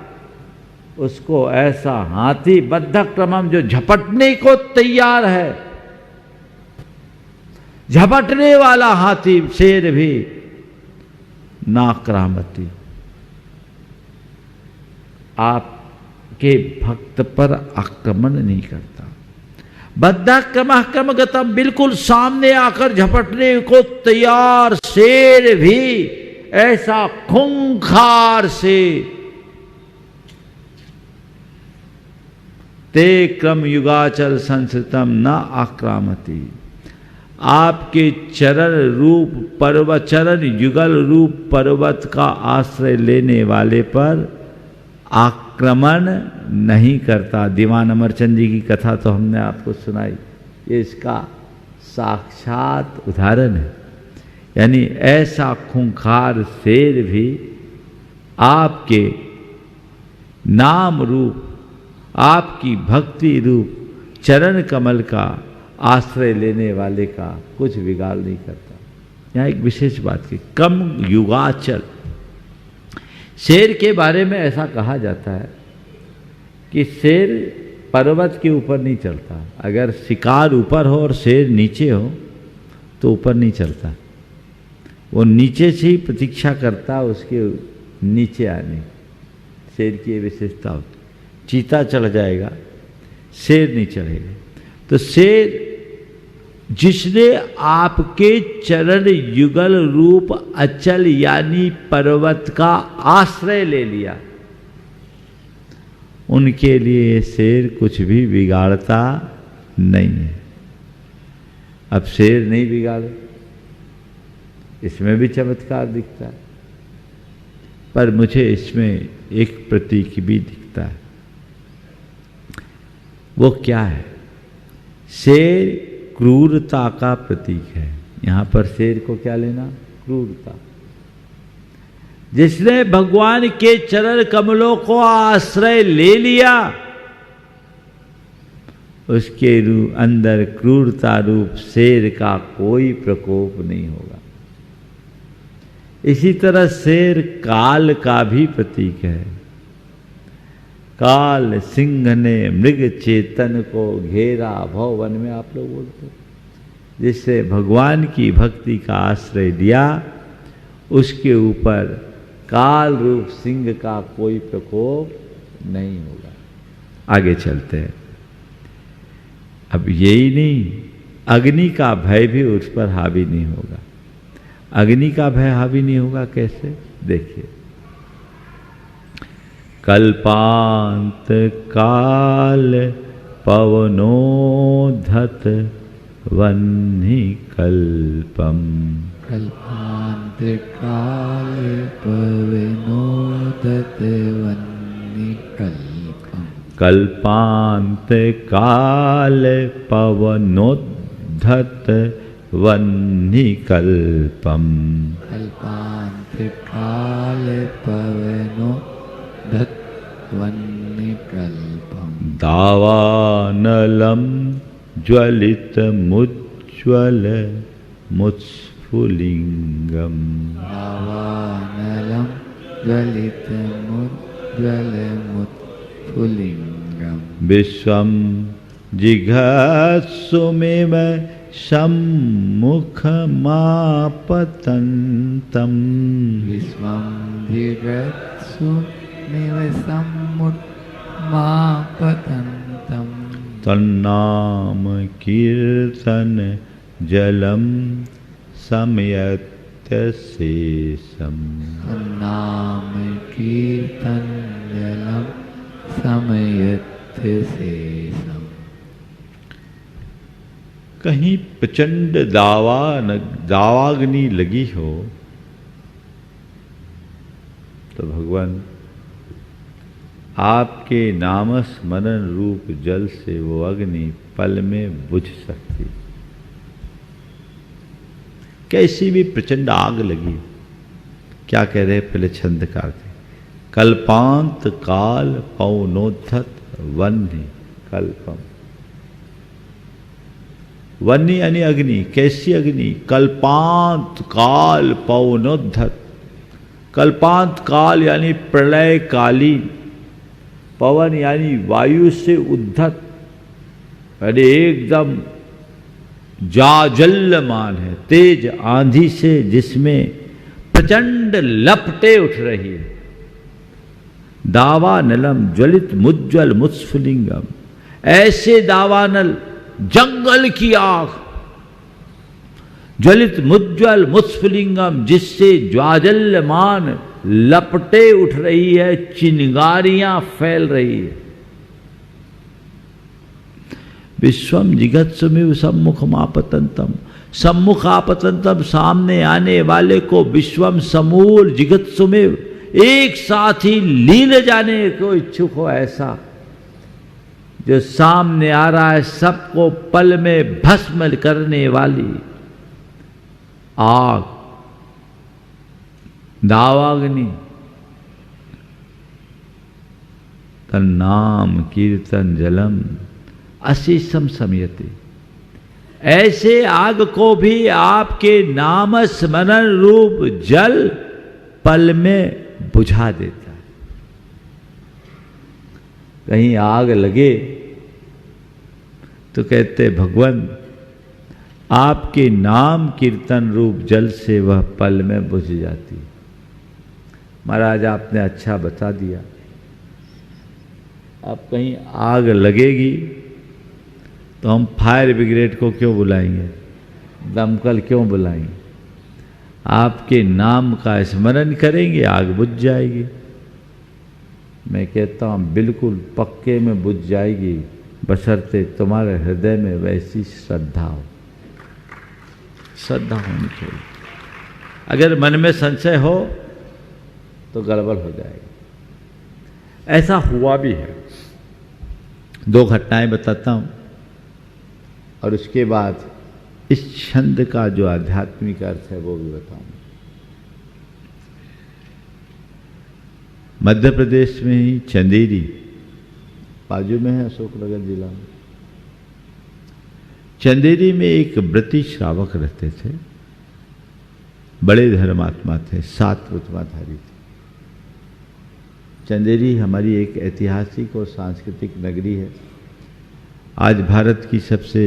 उसको ऐसा हाथी बद्ध क्रमम जो झपटने को तैयार है, झपटने वाला हाथी शेर भी नाक्रामती, आपके भक्त पर आक्रमण नहीं करता। बद्ध क्रमः क्रमगतम, बिल्कुल सामने आकर झपटने को तैयार शेर भी ऐसा खूंखार से ते क्रम युगाचल संस्कृतम न आक्रामती, आपके चरण रूप पर्वत, चरण युगल रूप पर्वत का आश्रय लेने वाले पर आक्रमण नहीं करता। दीवान अमरचंद जी की कथा तो हमने आपको सुनाई, ये इसका साक्षात उदाहरण है। यानी ऐसा खूंखार शेर भी आपके नाम रूप, आपकी भक्ति रूप चरण कमल का आश्रय लेने वाले का कुछ बिगाड़ नहीं करता। यहाँ एक विशेष बात की, कम युगाचल, शेर के बारे में ऐसा कहा जाता है कि शेर पर्वत के ऊपर नहीं चलता। अगर शिकार ऊपर हो और शेर नीचे हो तो ऊपर नहीं चलता, वो नीचे से ही प्रतीक्षा करता उसके नीचे आने। शेर की ये विशेषता होती, चीता चढ़ जाएगा, शेर नहीं चढ़ेगा। तो शेर जिसने आपके चरण युगल रूप अचल यानी पर्वत का आश्रय ले लिया, उनके लिए शेर कुछ भी बिगाड़ता नहीं है। अब शेर नहीं बिगाड़े, इसमें भी चमत्कार दिखता है, पर मुझे इसमें एक प्रतीक भी दिखता है। वो क्या है? शेर क्रूरता का प्रतीक है। यहां पर शेर को क्या लेना? क्रूरता। जिसने भगवान के चरण कमलों को आश्रय ले लिया, उसके अंदर क्रूरता रूप शेर का कोई प्रकोप नहीं होगा। इसी तरह शेर काल का भी प्रतीक है। काल सिंह ने मृग चेतन को घेरा, भवन में आप लोग बोलते, जिससे भगवान की भक्ति का आश्रय दिया, उसके ऊपर काल रूप सिंह का कोई प्रकोप नहीं होगा। आगे चलते हैं। अब यही नहीं, अग्नि का भय भी उस पर हावी नहीं होगा। अग्नि का भय हावी नहीं होगा कैसे? देखिए, कल्पांत काल पवनोधत वह्नि कल्पम। कल्पांत काल पवनोधत वह्नि कल्पम। कल्पांत काल पवनोद्धत वह्नि कल्पम। कल्पांत काल पवनोद्धत वह्नि कल्पम। दावानलम ज्वलित मुज्ज्वल मुत्स्फुलिंगम। दावानलम ज्वलित मुज्ज्वल मुत्स्फुलिंगम। विश्वम जिघत्सुमिव सम्मुखमापतन्तं। विश्वं जिगत्सुमिव सम्मुखमापतन्तं। तन्नाम कीर्तन जलम समयत्य शेषम। नाम कीर्तन जलम समयत्य शेषम। कहीं प्रचंड दावाग्नि लगी हो तो भगवान आपके नामस्मरण रूप जल से वो अग्नि पल में बुझ सकती। कैसी भी प्रचंड आग लगी, क्या कह रहे पहले छंदकार थे, कल्पांत काल पवनोद्धत वह्नि कल्पम। वह्नि यानी अग्नि। कैसी अग्नि? कल्पांत काल पवनोद्धत। कल्पांत काल यानी प्रलयकालीन, पवन यानी वायु से उद्धत, अरे एकदम जाजल्यमान है, तेज आंधी से जिसमें प्रचंड लपटे उठ रही है। दावानलम ज्वलित मुज्ज्वल मुत्स्फुलिंगम। ऐसे दावानल, जंगल की आग, ज्वलित मुज्ज्वल मुत्स्फुलिंगम, जिससे ज्वाजल्यमान लपटे उठ रही है, चिंगारियां फैल रही है। विश्वम जिगत्सुमिव सम्मुखमापतंतम। सम्मुखापतंतम, सामने आने वाले को विश्वम समूल जिगत्सुमिव, एक साथ ही लीन जाने को इच्छुक हो, ऐसा जो सामने आ रहा है सबको पल में भस्म करने वाली आग, दावाग्नि। तन्नाम कीर्तन जलम अशीषम समयते। ऐसे आग को भी आपके नाम स्मरण रूप जल पल में बुझा देता है। कहीं आग लगे तो कहते भगवान आपके नाम कीर्तन रूप जल से वह पल में बुझ जाती। महाराज आपने अच्छा बता दिया, अब कहीं आग लगेगी तो हम फायर ब्रिगेड को क्यों बुलाएंगे, दमकल क्यों बुलाएंगे? आपके नाम का स्मरण करेंगे, आग बुझ जाएगी। मैं कहता हूँ बिल्कुल पक्के में बुझ जाएगी, बशर्ते तुम्हारे हृदय में वैसी श्रद्धा हो। श्रद्धा होनी चाहिए। अगर मन में संशय हो तो गड़बड़ हो जाएगी। ऐसा हुआ भी है। 2 घटनाएं बताता हूं और उसके बाद इस छंद का जो आध्यात्मिक अर्थ है वो भी बताऊंगा। मध्य प्रदेश में ही चंदेरी बाजू में है, अशोकनगर जिला में। चंदेरी में एक व्रती श्रावक रहते थे, बड़े धर्मात्मा थे, 7 रुतबाधारी थे। चंदेरी हमारी एक ऐतिहासिक और सांस्कृतिक नगरी है। आज भारत की सबसे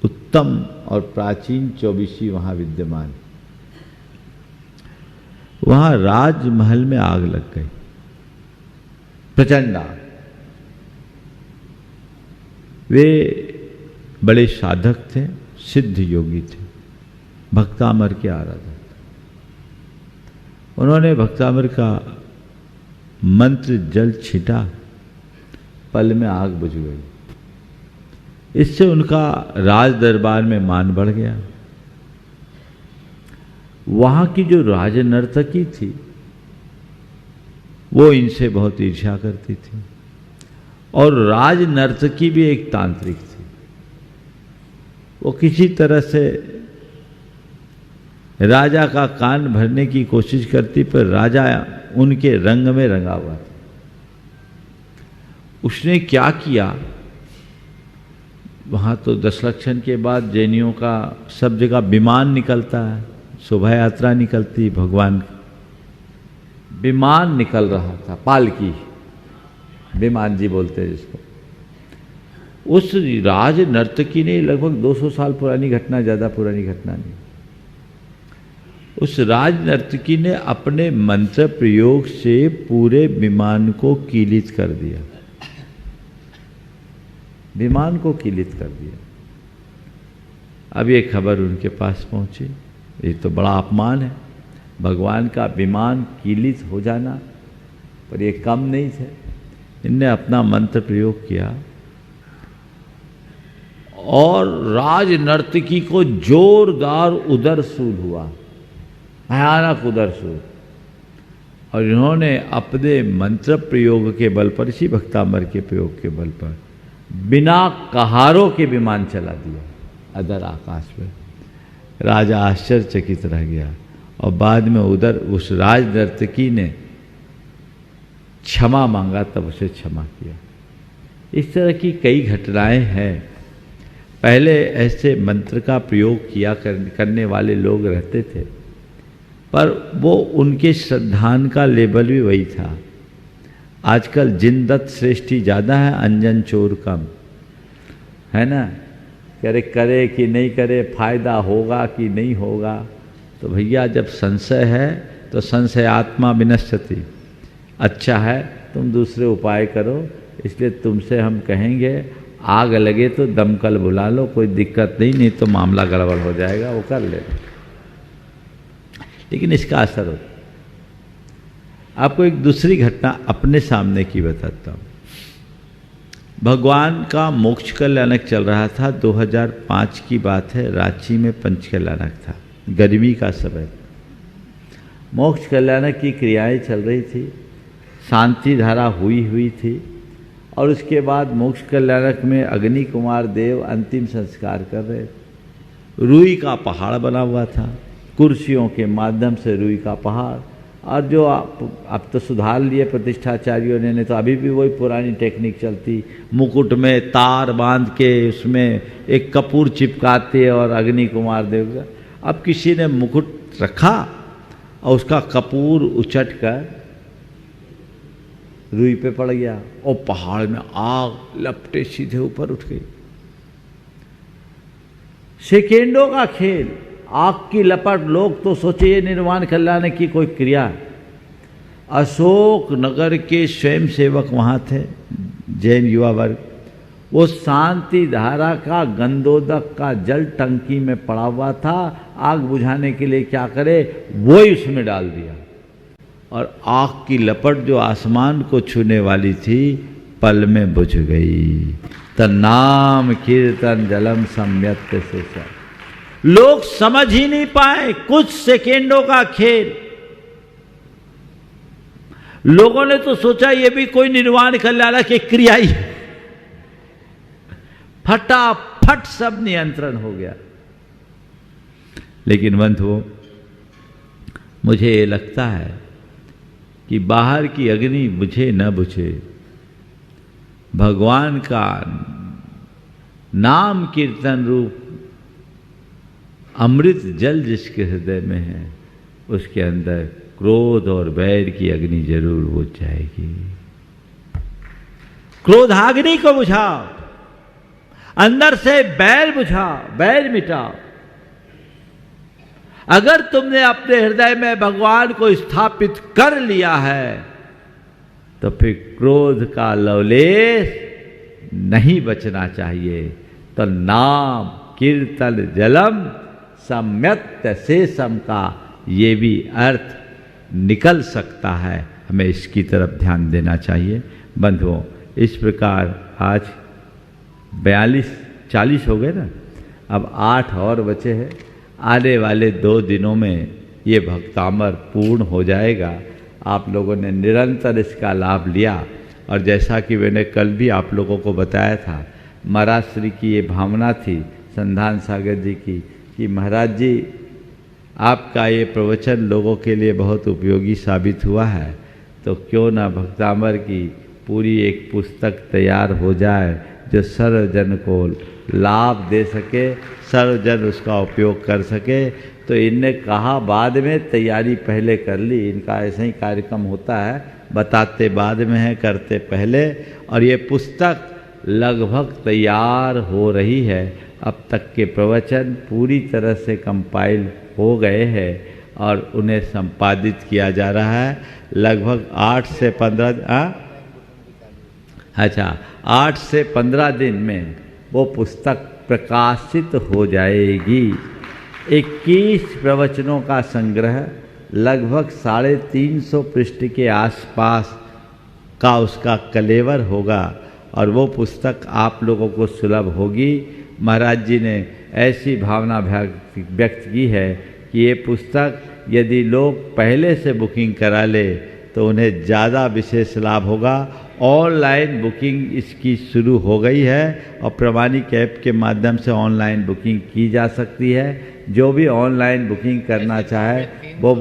उत्तम और प्राचीन चौबीसी वहां विद्यमान है। वहां राजमहल में आग लग गई, प्रचंड आग। वे बड़े साधक थे, सिद्ध योगी थे, भक्तामर के आराधक। उन्होंने भक्तामर का मंत्र जल छिटा, पल में आग बुझ गई। इससे उनका राज दरबार में मान बढ़ गया। वहां की जो राज नर्तकी थी वो इनसे बहुत ईर्ष्या करती थी, और राज नर्तकी भी एक तांत्रिक थी। वो किसी तरह से राजा का कान भरने की कोशिश करती, पर राजा उनके रंग में रंगा हुआ था। उसने क्या किया, वहां तो दशलक्षण के बाद जैनियों का सब जगह विमान निकलता है, शोभा यात्रा निकलती, भगवान का विमान निकल रहा था, पालकी, विमान जी बोलते हैं जिसको। उस राज नर्तकी ने, लगभग 200 साल पुरानी घटना, ज्यादा पुरानी घटना नहीं, उस राज नर्तकी ने अपने मंत्र प्रयोग से पूरे विमान को कीलित कर दिया, विमान को कीलित कर दिया। अब ये खबर उनके पास पहुंची। ये तो बड़ा अपमान है, भगवान का विमान कीलित हो जाना, पर ये कम नहीं थे। इनने अपना मंत्र प्रयोग किया और राज नर्तकी को जोरदार उदरसूल हुआ, भयानक उदरसूल। और इन्होंने अपने मंत्र प्रयोग के बल पर, इसी भक्तामर के प्रयोग के बल पर, बिना कहारों के विमान चला दिया अदर आकाश में। राजा आश्चर्यचकित रह गया और बाद में उधर उस राज नर्तकी ने क्षमा मांगा, तब उसे क्षमा किया। इस तरह की कई घटनाएं हैं। पहले ऐसे मंत्र का प्रयोग किया करने वाले लोग रहते थे, पर वो उनके श्रद्धान का लेवल भी वही था। आजकल जिनदत्त श्रेष्ठी ज़्यादा है, अंजन चोर कम है ना। करे कि नहीं करे, फायदा होगा कि नहीं होगा। तो भैया जब संशय है तो संशय आत्मा विनश्यति। अच्छा है तुम दूसरे उपाय करो, इसलिए तुमसे हम कहेंगे आग लगे तो दमकल बुला लो, कोई दिक्कत नहीं तो मामला गड़बड़ हो जाएगा, वो कर लेना। लेकिन इसका असर होता। आपको एक दूसरी घटना अपने सामने की बताता हूँ। भगवान का मोक्ष कल्याणक चल रहा था, 2005 की बात है। रांची में पंच कल्याणक था, गर्मी का समय। मोक्ष कल्याणक की क्रियाएं चल रही थी, शांति धारा हुई थी, और उसके बाद मोक्ष कल्याणक में अग्नि कुमार देव अंतिम संस्कार कर रहे। रुई का पहाड़ बना हुआ था, कुर्सियों के माध्यम से रुई का पहाड़। और जो अब तो सुधार लिए प्रतिष्ठाचार्यों ने, नहीं तो अभी भी वही पुरानी टेक्निक चलती। मुकुट में तार बांध के उसमें एक कपूर चिपकाते और अग्नि कुमार देव का। अब किसी ने मुकुट रखा और उसका कपूर उचट कर रुई पे पड़ गया और पहाड़ में आग लपटे सीधे ऊपर उठ गई। सेकेंडों का खेल, आग की लपट। लोग तो सोचे ये निर्वाण कल्याण की कोई क्रिया। अशोक नगर के स्वयं सेवक वहाँ थे, जैन युवा वर्ग, वो शांति धारा का गंदोदक का जल टंकी में पड़ा हुआ था, आग बुझाने के लिए क्या करे, वो ही उसमें डाल दिया और आग की लपट जो आसमान को छूने वाली थी पल में बुझ गई। तन्नाम कीर्तन जलम सम्यक्त से सब। लोग समझ ही नहीं पाए, कुछ सेकेंडों का खेल। लोगों ने तो सोचा ये भी कोई निर्वाण कल्याण की क्रिया ही है। फटाफट सब नियंत्रण हो गया। लेकिन बंधुओं, मुझे ये लगता है कि बाहर की अग्नि बुझे न बुझे, भगवान का नाम कीर्तन रूप अमृत जल जिसके हृदय में है, उसके अंदर क्रोध और बैर की अग्नि जरूर बुझ जाएगी। क्रोधाग्नि को बुझाओ, अंदर से बैर बुझाओ, बैर मिटाओ। अगर तुमने अपने हृदय में भगवान को स्थापित कर लिया है तो फिर क्रोध का लवलेश नहीं बचना चाहिए। तो नाम कीर्तन जलम सम्यक्त शेषम का ये भी अर्थ निकल सकता है। हमें इसकी तरफ ध्यान देना चाहिए। बंधुओं, इस प्रकार आज 42-40 हो गए ना, अब 8 और बचे हैं। आने वाले 2 दिनों में ये भक्तामर पूर्ण हो जाएगा। आप लोगों ने निरंतर इसका लाभ लिया और जैसा कि मैंने कल भी आप लोगों को बताया था, महाराज श्री की ये भावना थी संधान सागर जी की कि महाराज जी आपका ये प्रवचन लोगों के लिए बहुत उपयोगी साबित हुआ है, तो क्यों ना भक्तामर की पूरी एक पुस्तक तैयार हो जाए जो सर्वजन को लाभ दे सके, सर्वजन उसका उपयोग कर सके। तो इनने कहा बाद में, तैयारी पहले कर ली। इनका ऐसा ही कार्यक्रम होता है, बताते बाद में है, करते पहले। और ये पुस्तक लगभग तैयार हो रही है। अब तक के प्रवचन पूरी तरह से कंपाइल हो गए हैं और उन्हें संपादित किया जा रहा है। लगभग 8 से 15 दिन में वो पुस्तक प्रकाशित हो जाएगी। 21 प्रवचनों का संग्रह, लगभग 350 पृष्ठ के आसपास का उसका कलेवर होगा और वो पुस्तक आप लोगों को सुलभ होगी। महाराज जी ने ऐसी भावना व्यक्त की है कि ये पुस्तक यदि लोग पहले से बुकिंग करा ले तो उन्हें ज़्यादा विशेष लाभ होगा। ऑनलाइन बुकिंग इसकी शुरू हो गई है और प्रमाणिक ऐप के माध्यम से ऑनलाइन बुकिंग की जा सकती है। जो भी ऑनलाइन बुकिंग करना चाहे वो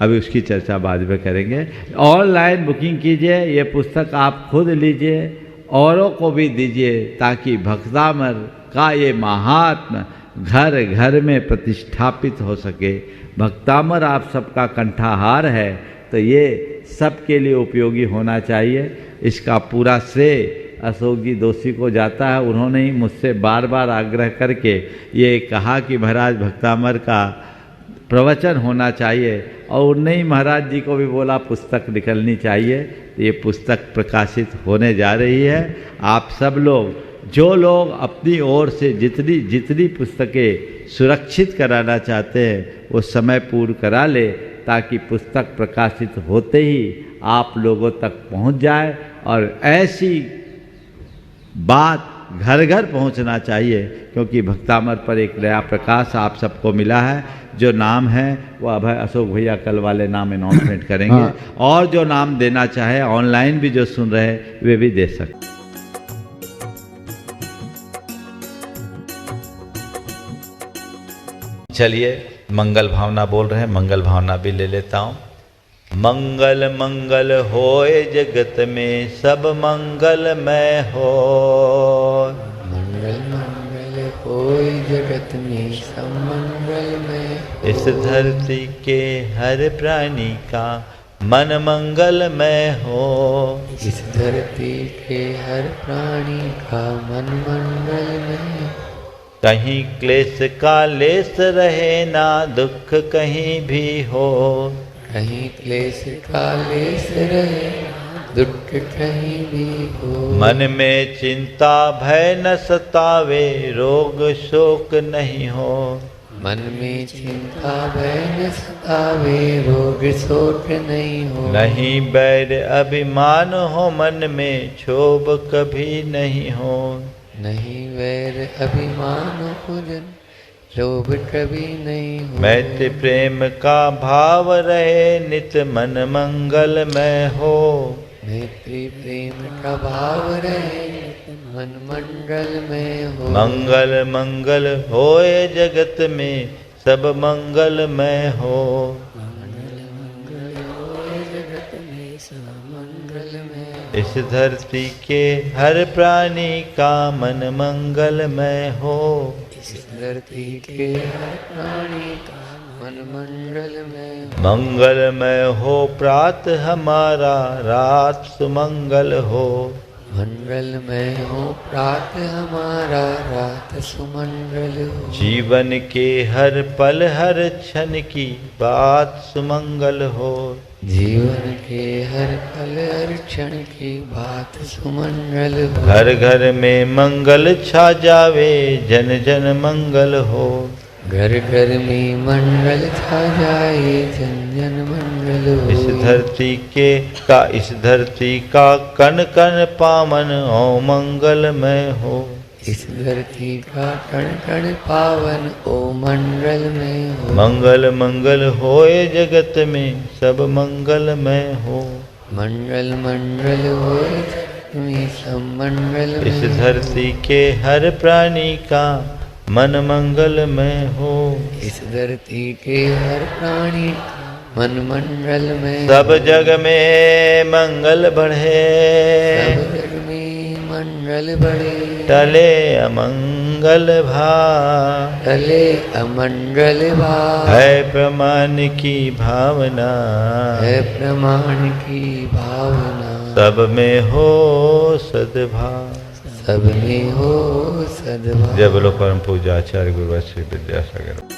अभी उसकी चर्चा बाद में करेंगे। ऑनलाइन बुकिंग कीजिए, ये पुस्तक आप खुद लीजिए, औरों को भी दीजिए, ताकि भक्तामर का ये महात्म घर घर में प्रतिष्ठापित हो सके। भक्तामर आप सबका कंठाहार है, तो ये सबके लिए उपयोगी होना चाहिए। इसका पूरा श्रेय अशोक जी दोषी को जाता है। उन्होंने ही मुझसे बार बार आग्रह करके ये कहा कि महाराज भक्तामर का प्रवचन होना चाहिए, और उन्हें ही महाराज जी को भी बोला पुस्तक निकलनी चाहिए। तो ये पुस्तक प्रकाशित होने जा रही है। आप सब लोग, जो लोग अपनी ओर से जितनी पुस्तकें सुरक्षित कराना चाहते हैं वो समय पूर्व करा ले, ताकि पुस्तक प्रकाशित होते ही आप लोगों तक पहुंच जाए। और ऐसी बात घर घर पहुंचना चाहिए, क्योंकि भक्तामर पर एक नया प्रकाश आप सबको मिला है। जो नाम है वो अभय अशोक भैया कल वाले नाम अनाउंसमेंट करेंगे। हाँ। और जो नाम देना चाहे ऑनलाइन भी जो सुन रहे वे भी दे सकते। चलिए मंगल भावना बोल रहे हैं, मंगल भावना भी ले लेता हूँ। मंगल मंगल होए जगत में सब मंगलमय हो। मंगल मंगल होए जगत में सब मंगलमय हो। इस धरती के हर प्राणी का मन मंगलमय हो। इस धरती के हर प्राणी का मन मंगलमय। कहीं क्लेश का लेस रहे ना दुख कहीं भी हो। कहीं क्लेश कालेश रहे, दुख कहीं भी हो। मन में चिंता भय न सतावे, रोग शोक नहीं हो। मन में चिंता भय न सतावे, रोग शोक नहीं हो। नहीं बैर अभिमान हो मन में, क्षोभ कभी नहीं हो। नहीं वैर अभिमान पूजन, लोभ कभी नहीं हो। मैत्री प्रेम का भाव रहे, नित मन मंगलमय हो। मैत्री प्रेम का भाव रहे, मन मंगल में हो। मंगल मंगल होए जगत में, सब मंगलमय हो। जगत में सब मंगल में। इस धरती के हर प्राणी का मन मंगलमय हो। इस धरती के हर प्राणी का मन मंगल में हो। मंगलमय हो प्रात हमारा, रात सुमंगल हो। मंगलमय हो प्रात हमारा, रात सुमंगल हो। जीवन के हर पल हर क्षण की बात सुमंगल हो। जीवन के हर पल हर क्षण की बात सुमंगल हो। घर घर में मंगल छा जावे, जन जन मंगल हो। घर घर में मंगल छा जाए, जन जन मंगल हो। इस धरती का कण कण पावन हो, मंगलमय हो। इस धरती का कण कण पावन, ओ मंगल में हो। मंगल मंगल होए जगत में, सब मंगलमय हो। मंगल मंगल हो जगत में, सब मंगल में इस हो। धरती के हर प्राणी का मन मंगलमय हो। इस धरती के हर प्राणी मन मंगल में। सब जग में मंगल बढ़े, सब जग में मंगल बढ़े। टले अमंगल भाव, टले अमंगल भाव। है प्रमाण की भावना, है प्रमाण की भावना। सब में हो सद्भाव। सब में हो सद्भाव। जय बोलो परम पूज्य आचार्य गुरु श्री विद्यासागर।